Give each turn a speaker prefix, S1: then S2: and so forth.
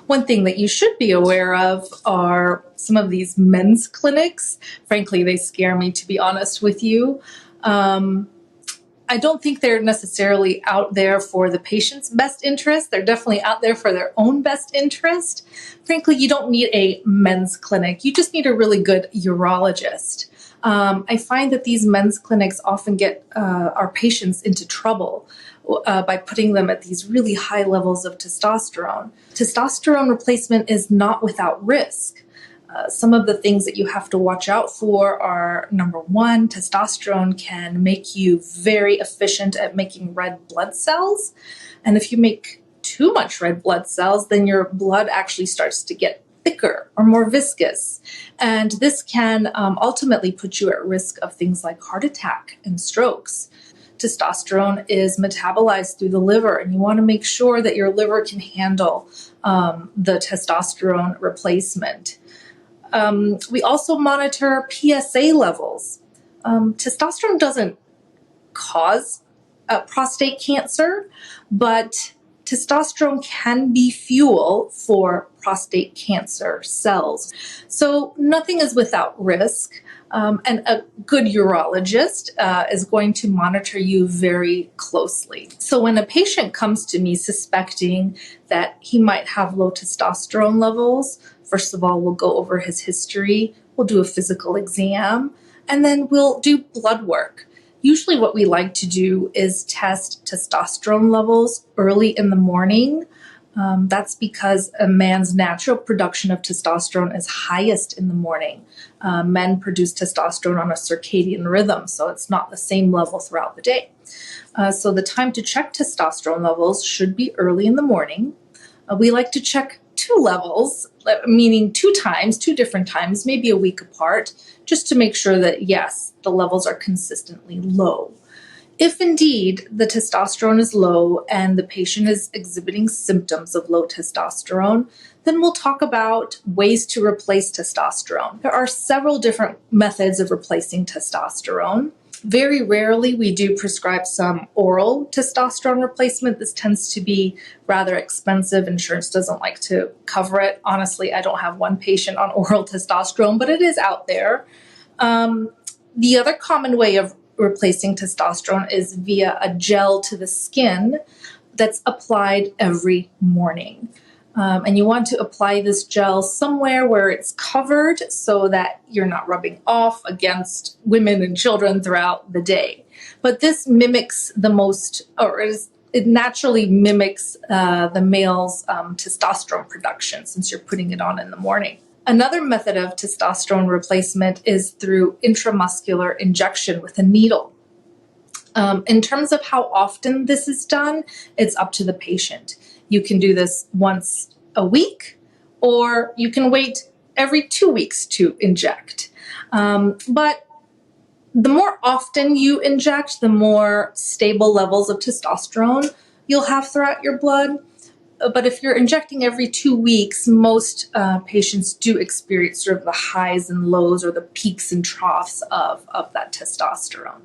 S1: One thing that you should be aware of are some of these men's clinics. Frankly, they scare me, to be honest with you. I don't think they're necessarily out there for the patient's best interest. They're definitely out there for their own best interest. Frankly, you don't need a men's clinic. You just need a really good urologist. I find that these men's clinics often get our patients into trouble by putting them at these really high levels of testosterone. Testosterone replacement is not without risk. Some of the things that you have to watch out for are, number one, testosterone can make you very efficient at making red blood cells. And if you make too much red blood cells, then your blood actually starts to get thicker or more viscous. And this can ultimately put you at risk of things like heart attack and strokes. Testosterone is metabolized through the liver, and you want to make sure that your liver can handle the testosterone replacement. We also monitor PSA levels. Testosterone doesn't cause prostate cancer, but testosterone can be fuel for prostate cancer cells. So nothing is without risk. And a good urologist is going to monitor you very closely. So when a patient comes to me suspecting that he might have low testosterone levels, first of all, we'll go over his history, we'll do a physical exam, and then we'll do blood work. Usually what we like to do is test testosterone levels early in the morning. That's because a man's natural production of testosterone is highest in the morning. Men produce testosterone on a circadian rhythm, so it's not the same level throughout the day. So the time to check testosterone levels should be early in the morning. We like to check 2 levels, meaning 2 times, 2 different times, maybe a week apart, just to make sure that, yes, the levels are consistently low. If indeed the testosterone is low and the patient is exhibiting symptoms of low testosterone, then we'll talk about ways to replace testosterone. There are several different methods of replacing testosterone. Very rarely we do prescribe some oral testosterone replacement. This tends to be rather expensive. Insurance doesn't like to cover it. Honestly, I don't have one patient on oral testosterone, but it is out there. The other common way of replacing testosterone is via a gel to the skin that's applied every morning. And you want to apply this gel somewhere where it's covered so that you're not rubbing off against women and children throughout the day. But this mimics it naturally mimics the male's testosterone production since you're putting it on in the morning. Another method of testosterone replacement is through intramuscular injection with a needle. In terms of how often this is done, it's up to the patient. You can do this once a week, or you can wait every 2 weeks to inject. But the more often you inject, the more stable levels of testosterone you'll have throughout your blood. But if you're injecting every 2 weeks, most patients do experience sort of the highs and lows or the peaks and troughs of that testosterone.